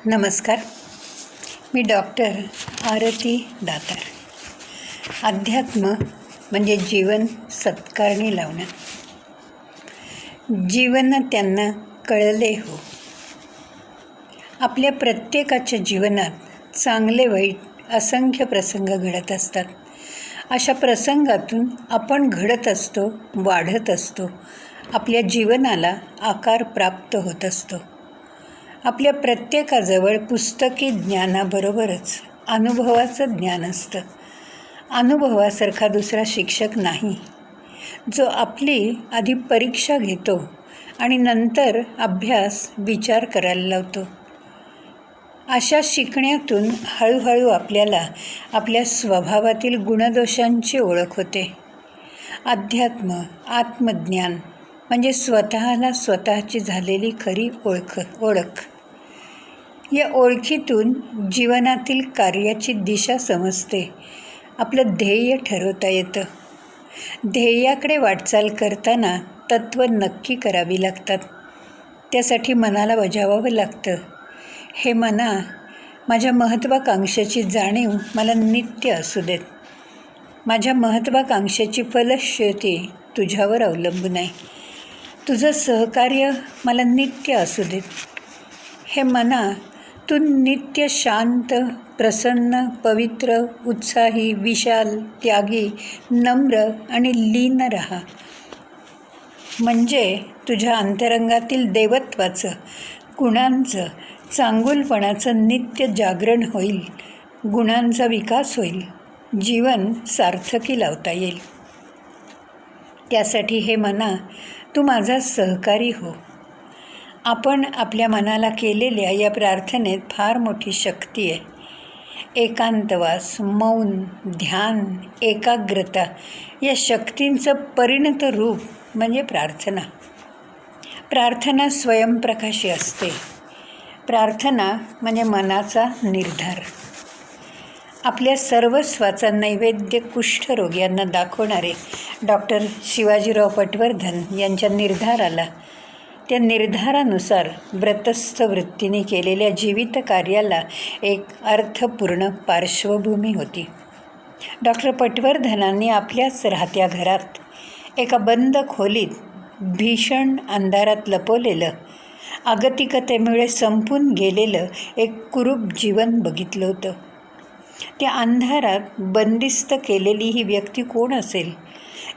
नमस्कार. मी डॉक्टर आरती दातार. अध्यात्म म्हणजे जीवन सत्कारणी लावणं. जीवन त्यांना कळले हो. आपल्या प्रत्येकाच्या जीवनात चांगले वाईट असंख्य प्रसंग घडत असतात. अशा प्रसंगातून आपण घडत असतो, वाढत असतो, आपल्या जीवनाला आकार प्राप्त होत असतो. आपल्या प्रत्येकाजवळ पुस्तकी ज्ञानाबरोबरच अनुभवाचं ज्ञान असतं. अनुभवासारखा दुसरा शिक्षक नाही, जो आपली आधी परीक्षा घेतो आणि नंतर अभ्यास विचार करायला लावतो. अशा शिकण्यातून हळूहळू आपल्याला आपल्या स्वभावातील गुणदोषांची ओळख होते. अध्यात्म, आत्मज्ञान म्हणजे स्वतःला स्वतःची झालेली खरी ओळख. या ओळखीतून जीवनातील कार्याची दिशा समजते. आपलं ध्येय ठरवता येतं. ध्येयाकडे वाटचाल करताना तत्त्व नक्की करावी लागतात. त्यासाठी मनाला बजावावं लागतं. हे मना, माझ्या महत्त्वाकांक्षेची जाणीव मला नित्य असू देत. माझ्या महत्त्वाकांक्षेची फलश्रुती तुझ्यावर अवलंबून आहे. तुझं सहकार्य मला नित्य असू देत. हे मना, तू नित्य शांत, प्रसन्न, पवित्र, उत्साही, विशाल, त्यागी, नम्र आणि लीन राहा. म्हणजे तुझ्या अंतरंगातील देवत्वाचं, गुणांचं, चांगुलपणाचं नित्य जागरण होईल, गुणांचा विकास होईल, जीवन सार्थकी लावता येईल. त्यासाठी हे मना, तू माझा सहकारी हो. आपण आपल्या मनाला केलेल्या या प्रार्थनेत फार मोठी शक्ती आहे. एकांतवास, मौन, ध्यान, एकाग्रता या शक्तींचं परिणत रूप म्हणजे प्रार्थना. प्रार्थना स्वयंप्रकाशी असते. प्रार्थना म्हणजे मनाचा निर्धार. आपल्या सर्वस्वाचा नैवेद्य कुष्ठरोग्यांना दाखवणारे डॉक्टर शिवाजीराव पटवर्धन यांच्या निर्धाराला, त्या निर्धारानुसार व्रतस्थ वृत्तीने केलेल्या जीवित कार्याला एक अर्थपूर्ण पार्श्वभूमी होती. डॉक्टर पटवर्धनांनी आपल्याच राहत्या घरात एका बंद खोलीत भीषण अंधारात लपवलेलं, अगतिकतेमुळे संपून गेलेलं एक कुरूप जीवन बघितलं होतं. त्या अंधारात बंदिस्त केलेली ही व्यक्ती कोण असेल,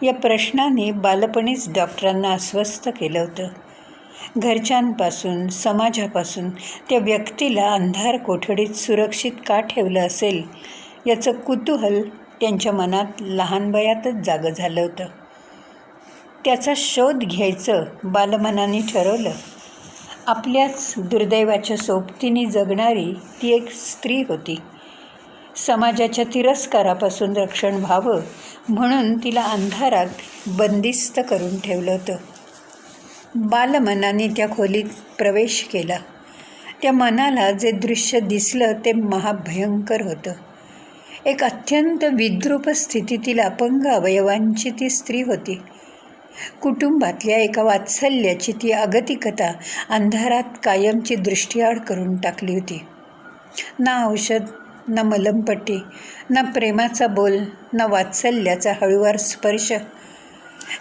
या प्रश्नाने बालपणीच डॉक्टरांना अस्वस्थ केलं होतं. घरच्यांपासून, समाजापासून त्या व्यक्तीला अंधार कोठडीत सुरक्षित का ठेवलं असेल, याचं कुतूहल त्यांच्या मनात लहान वयातच जागं झालं होतं. त्याचा शोध घ्यायचं बालमनाने ठरवलं. आपल्याच दुर्दैवाच्या सोबतीने जगणारी ती एक स्त्री होती. समाजाच्या तिरस्कारापासून रक्षण व्हावं म्हणून तिला अंधारात बंदिस्त करून ठेवलं होतं. बालमनाने त्या खोलीत प्रवेश केला. त्या मनाला जे दृश्य दिसलं ते महाभयंकर होतं. एक अत्यंत विद्रूप स्थितीतील अपंग अवयवांची ती स्त्री होती. कुटुंबातल्या एका वात्सल्याची ती अगतिकता अंधारात कायमची दृष्टीआड करून टाकली होती. ना औषध, ना मलमपट्टी, ना प्रेमाचा बोल, ना वात्सल्याचा हळूवार स्पर्श.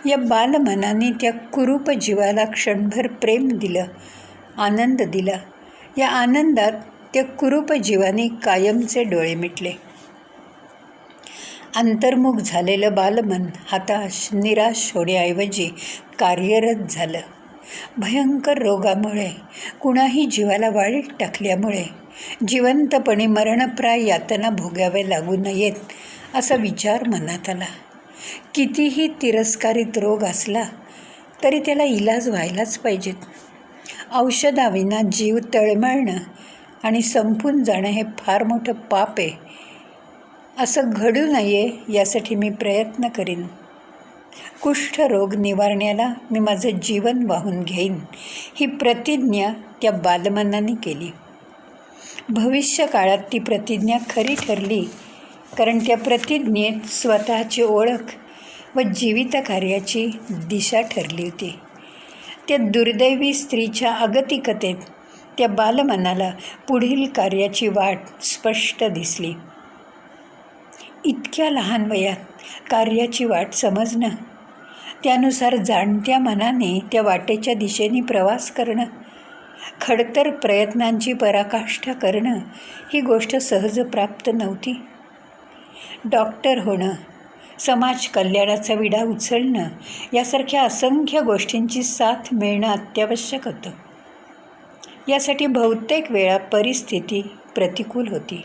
या बालमनाने त्या कुरूप जीवाला क्षणभर प्रेम दिलं, आनंद दिला. या आनंदात त्या कुरूप जीवाने कायमचे डोळे मिटले. अंतर्मुख झालेलं बालमन हताश, निराश होण्याऐवजी कार्यरत झालं. भयंकर रोगामुळे, कुणाही जीवाला वाळीत टाकल्यामुळे जिवंतपणे मरणप्राय यातना भोगाव्या लागू नयेत असा विचार मनात आला. कितीही तिरस्कारित रोग असला तरी त्याला इलाज व्हायलाच पाहिजेत. औषधाविना जीव तळमळणं आणि संपून जाणं हे फार मोठं पाप आहे. असं घडू नये यासाठी मी प्रयत्न करीन. कुष्ठरोग निवारण्याला मी माझं जीवन वाहून घेईन, ही प्रतिज्ञा त्या बालमनाने केली. भविष्यकाळात ती प्रतिज्ञा खरी ठरली, कारण त्या प्रतिज्ञेत स्वतःची ओळख व जीवित कार्याची दिशा ठरली होती. त्या दुर्दैवी स्त्रीच्या अगतिकतेत त्या बालमनाला पुढील कार्याची वाट स्पष्ट दिसली. इतक्या लहान वयात कार्याची वाट समजणं, त्यानुसार जाणत्या मनाने त्या वाटेच्या दिशेने प्रवास करणं, खडतर प्रयत्नांची पराकाष्ठा करणं ही गोष्ट सहज प्राप्त नव्हती. डॉक्टर होणं, समाज कल्याणाचा विडा उचलणं यासारख्या असंख्य गोष्टींची साथ मिळणं अत्यावश्यक होतं. यासाठी बहुतेक वेळा परिस्थिती प्रतिकूल होती.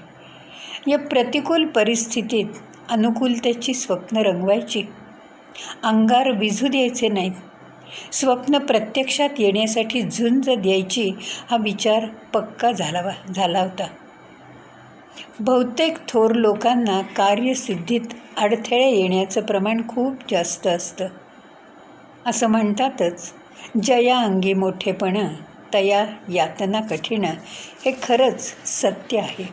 या प्रतिकूल परिस्थितीत अनुकूलतेची स्वप्न रंगवायची, अंगार विझू द्यायचे नाहीत, स्वप्न प्रत्यक्षात येण्यासाठी झुंज द्यायची हा विचार पक्का झाला होता. बहुतेक थोर लोकांना कार्यसिद्धीत अडथळे येण्याचं प्रमाण खूप जास्त असतं. असं म्हणतातच, जया अंगी मोठेपणा तया यातना कठीण. हे खरंच सत्य आहे.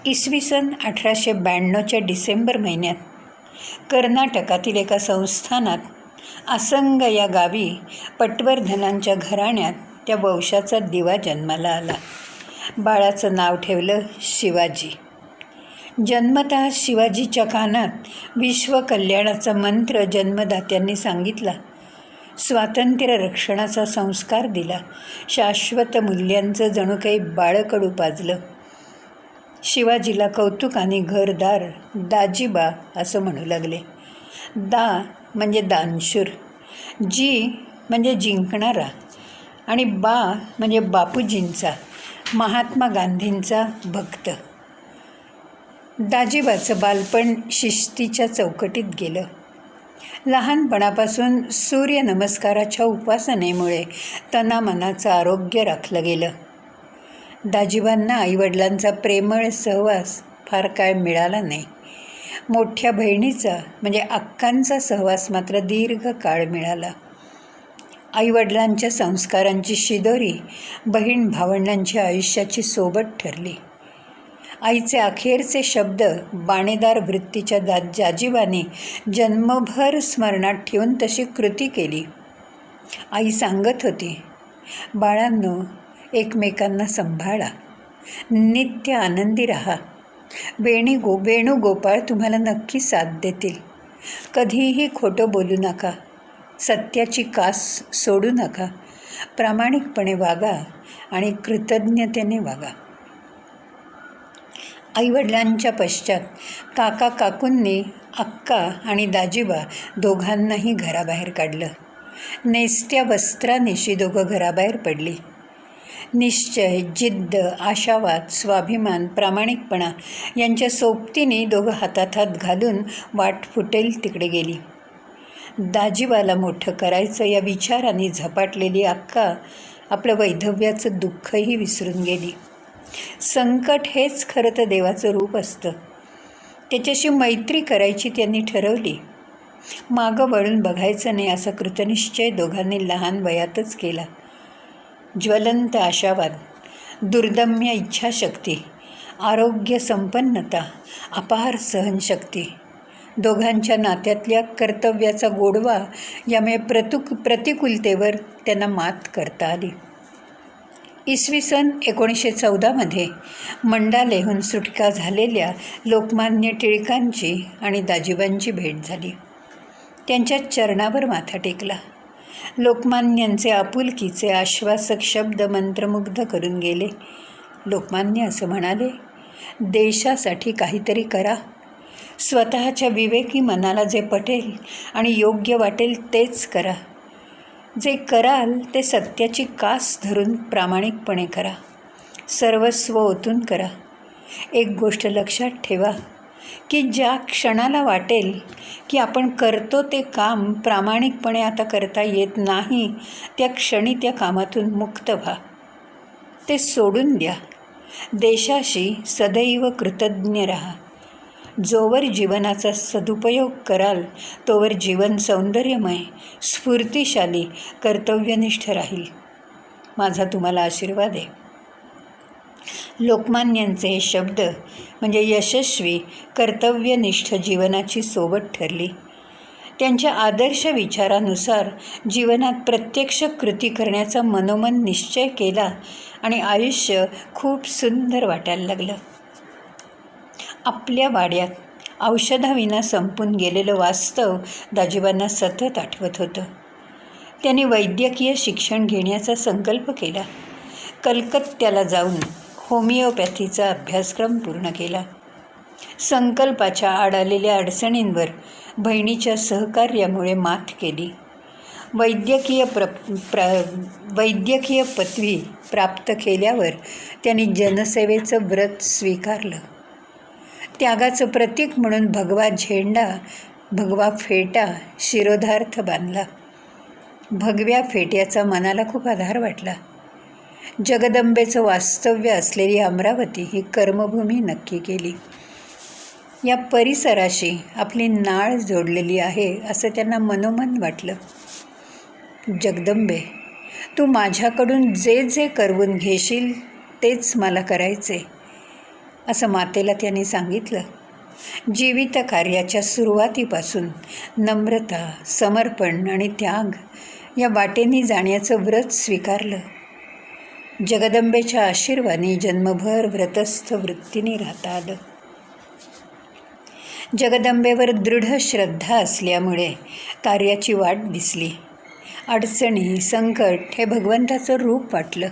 इसवी सन 1892च्या डिसेंबर महिन्यात कर्नाटकातील एका संस्थानात आसंग या गावी पटवर्धनांच्या घराण्यात त्या वंशाचा दिवा जन्माला आला. बाळाचं नाव ठेवलं शिवाजी. जन्मतः शिवाजीच्या कानात विश्वकल्याणाचा मंत्र जन्मदात्यांनी सांगितला. स्वातंत्र्य रक्षणाचा संस्कार दिला. शाश्वत मूल्यांचं जणू काही बाळकडू पाजलं. शिवाजीला कौतुकाने घरदार दाजीबा असं म्हणू लागले. दा म्हणजे दानशूर, जी म्हणजे जिंकणारा आणि बा म्हणजे बापूजींचा, महात्मा गांधींचा भक्त. दाजीबाचं बालपण शिस्तीच्या चौकटीत गेलं. लहानपणापासून सूर्यनमस्काराच्या उपासनेमुळे तनामनाचं आरोग्य राखलं गेलं. दाजीबांना आईवडिलांचा प्रेमळ सहवास फार काय मिळाला नाही. मोठ्या बहिणीचा म्हणजे अक्कांचा सहवास मात्र दीर्घ काळ मिळाला. आईवडिलांच्या संस्कारांची शिदोरी बहीण भावंडांच्या आयुष्याची सोबत ठरली. आईचे अखेरचे शब्द बाणेदार वृत्तीच्या दाजीबाने जन्मभर स्मरणात ठेवून तशी कृती केली. आई सांगत होती, बाळांनो, एकमेकांना सांभाळा, नित्य आनंदी राहा. वेणुगोपाळ तुम्हाला नक्की साथ देतील. कधीही खोटं बोलू नका, सत्याची कास सोडू नका, प्रामाणिकपणे वागा आणि कृतज्ञतेने वागा. आईवडिलांच्या पश्चात काका काकूंनी अक्का आणि दाजीबा दोघांनाही घराबाहेर काढलं. नेसत्या वस्त्रानिशी दोघं घराबाहेर पडली. निश्चय, जिद्द, आशावाद, स्वाभिमान, प्रामाणिकपणा यांच्या सोबतीने दोघं हातात हात घालून वाट फुटेल तिकडे गेली. दाजीबाला मोठं करायचं या विचाराने झपाटलेली अक्का आपलं वैधव्याचं दुःखही विसरून गेली. संकट हेच खरं तर देवाचं रूप असतं. त्याच्याशी मैत्री करायची त्यांनी ठरवली. मागं वळून बघायचं नाही असा कृतनिश्चय दोघांनी लहान वयातच केला. ज्वलंत आशावाद, दुर्दम्य इच्छाशक्ती, आरोग्य संपन्नता, अपार सहनशक्ती, दोघांच्या नात्यातल्या कर्तव्याचा गोडवा यामुळे प्रतिकूलतेवर त्यांना मात करता आली. इसवी सन 1914मध्ये मंडालेहून सुटका झालेल्या लोकमान्य टिळकांची आणि दाजीबांची भेट झाली. त्यांच्या चरणावर माथा टेकला. लोकमान्यांचे आपुलकीचे आश्वासक शब्द मंत्रमुग्ध करून गेले. लोकमान्य असं म्हणाले, देशासाठी काहीतरी करा. स्वतःच्या विवेकी मनाला जे पटेल आणि योग्य वाटेल तेच करा. जे कराल ते सत्याची कास धरून प्रामाणिकपणे करा. सर्वस्व ओतून करा. एक गोष्ट लक्षात ठेवा की ज्या क्षणाला वाटेल की आपण करतो ते काम प्रामाणिकपणे आता करता येत नाही, त्या क्षणी त्या कामातून मुक्त व्हा. ते सोडून द्या. देशाशी सदैव कृतज्ञ राहा. जोवर जीवनाचा सदुपयोग कराल तोवर जीवन सौंदर्यमय, स्फूर्तिशाली, कर्तव्यनिष्ठ राहील. माझा तुम्हाला आशीर्वाद आहे. लोकमान्यांचे हे शब्द म्हणजे यशस्वी कर्तव्यनिष्ठ जीवनाची सोबत ठरली. त्यांच्या आदर्श विचारानुसार जीवनात प्रत्यक्ष कृती करण्याचा मनोमन निश्चय केला आणि आयुष्य खूप सुंदर वाटायला लागलं. आपल्या वाड्यात औषधाविना संपून गेलेलं वास्तव दाजीबांना सतत आठवत होतं. त्यांनी वैद्यकीय शिक्षण घेण्याचा संकल्प केला. कलकत्त्याला जाऊन होमिओपॅथीचा अभ्यासक्रम पूर्ण केला. संकल्पाच्या आड आलेल्या अडचणींवर बहिणीच्या सहकार्यामुळे मात केली. वैद्यकीय पदवी प्राप्त केल्यावर त्यांनी जनसेवेचं व्रत स्वीकारलं. त्यागाचं प्रतीक म्हणून भगवा झेंडा, भगवा फेटा शिरोधार्थ बांधला. भगव्या फेट्याचा मनाला खूप आधार वाटला. जगदंबेचं वास्तव्य असलेली अमरावती ही कर्मभूमी नक्की केली. या परिसराशी आपली नाळ जोडलेली आहे असं त्यांना मनोमन वाटलं. जगदंबे, तू माझ्याकडून जे जे करवून घेशील तेच मला करायचे, असं मातेला त्यांनी सांगितलं. जीवित कार्याच्या सुरुवातीपासून नम्रता, समर्पण आणि त्याग या वाटेने जाण्याचं व्रत स्वीकारलं. जगदंबेच्या आशीर्वादाने जन्मभर व्रतस्थ वृत्तीने राहता आलं. जगदंबेवर दृढ श्रद्धा असल्यामुळे कार्याची वाट दिसली. अडचणी, संकट हे भगवंताचं रूप वाटलं.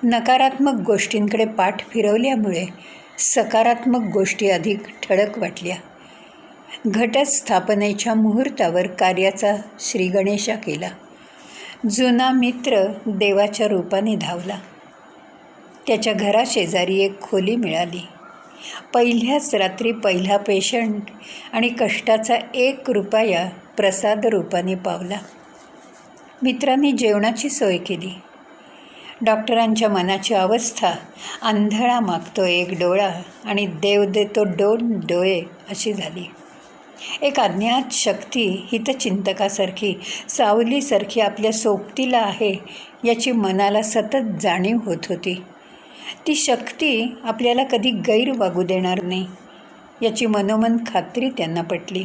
नकारात्मक गोष्टींकडे पाठ फिरवल्यामुळे सकारात्मक गोष्टी अधिक ठळक वाटल्या. घटस्थापनेच्या मुहूर्तावर कार्याचा श्रीगणेशा केला. जुना मित्र देवाच्या रूपाने धावला. त्याच्या घराशेजारी एक खोली मिळाली. पहिल्याच रात्री पहिला पेशंट आणि कष्टाचा 1 रुपया प्रसाद रूपाने पावला. मित्रांनी जेवणाची सोय केली. डॉक्टरांच्या मनाची अवस्था आंधळा मागतो 1 डोळा आणि देव देतो 2 डोळे अशी झाली. एक अज्ञात शक्ती हितचिंतकासारखी, सावलीसारखी आपल्या सोबतीला आहे याची मनाला सतत जाणीव होत होती. ती शक्ती आपल्याला कधी गैर वागू देणार नाही याची मनोमन खात्री त्यांना पटली.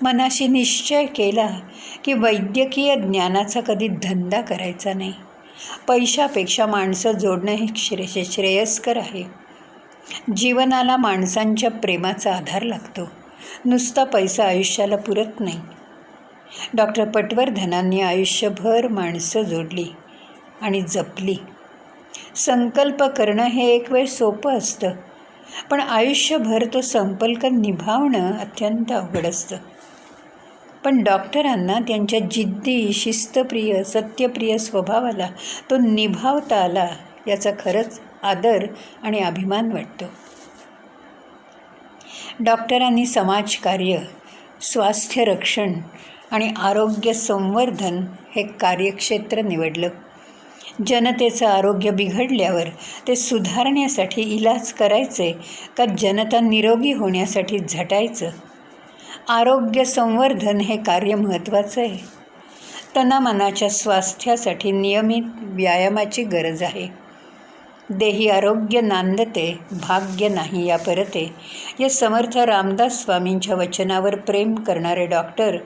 मनाशी निश्चय केला की वैद्यकीय ज्ञानाचा कधी धंदा करायचा नाही. पैशापेक्षा माणसं जोडणं हे श्रेयस्कर आहे. जीवनाला माणसांच्या प्रेमाचा आधार लागतो. नुसता पैसा आयुष्याला पुरत नाही. डॉक्टर पटवर्धनांनी आयुष्यभर माणसं जोडली आणि जपली. संकल्प करणं हे एक वेळ सोपं असतं, पण आयुष्यभर तो संकल्प निभावणं अत्यंत अवघड असतं. पण डॉक्टरांना त्यांच्या जिद्दी, शिस्तप्रिय, सत्यप्रिय स्वभावाला तो निभावता आला याचा खरंच आदर आणि अभिमान वाटतो. डॉक्टरांनी समाजकार्य, स्वास्थ्य रक्षण आणि आरोग्य संवर्धन हे कार्यक्षेत्र निवडलं. जनतेचं आरोग्य बिघडल्यावर ते सुधारण्यासाठी इलाज करायचे का जनता निरोगी होण्यासाठी झटायचं? आरोग्य संवर्धन हे कार्य महत्त्वाचं आहे. तनामनाच्या स्वास्थ्यासाठी नियमित व्यायामाची गरज आहे. देही आरोग्य नांदते, भाग्य नाही या परते या समर्थ रामदास स्वामींच्या वचनावर प्रेम करणारे डॉक्टर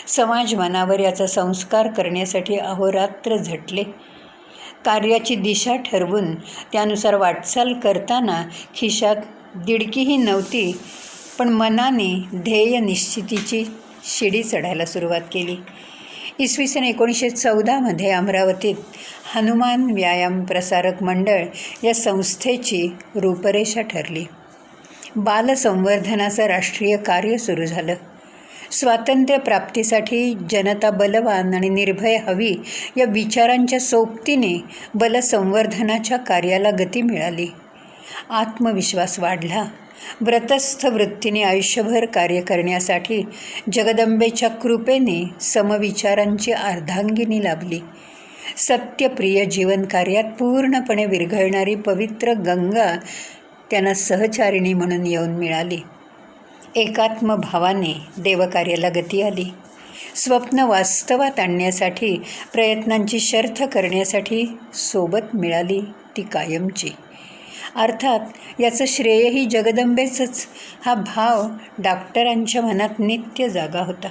समाज मनावर याचा संस्कार करण्यासाठी अहोरात्र झटले. कार्याची दिशा ठरवून त्यानुसार वाटचाल करताना खिशात दिडकीही नव्हती, पण मनाने ध्येय निश्चितीची शिडी चढायला सुरुवात केली. इसवी सन 1914 अमरावतीत हनुमान व्यायाम प्रसारक मंडळ या संस्थेची रूपरेषा ठरली. बालसंवर्धनाचं राष्ट्रीय कार्य सुरू झालं. स्वातंत्र्य प्राप्तीसाठी जनता बलवान आणि निर्भय हवी या विचारांच्या सोबतीने बलसंवर्धनाच्या कार्याला गती मिळाली. आत्मविश्वास वाढला. व्रतस्थ वृत्तीने आयुष्यभर कार्य करण्यासाठी जगदंबेच्या कृपेने समविचारांची अर्धांगिनी लाभली. सत्यप्रिय जीवनकार्यात पूर्णपणे विरघळणारी पवित्र गंगा त्यांना सहचारिणी म्हणून येऊन मिळाली. एकात्म भावाने देवकार्याला गती आली. स्वप्न वास्तवात आणण्यासाठी प्रयत्नांची शर्थ करण्यासाठी सोबत मिळाली ती कायमची. अर्थात याचं श्रेयही जगदंबेचंच. हा भाव डॉक्टरांच्या मनात नित्य जागा होता.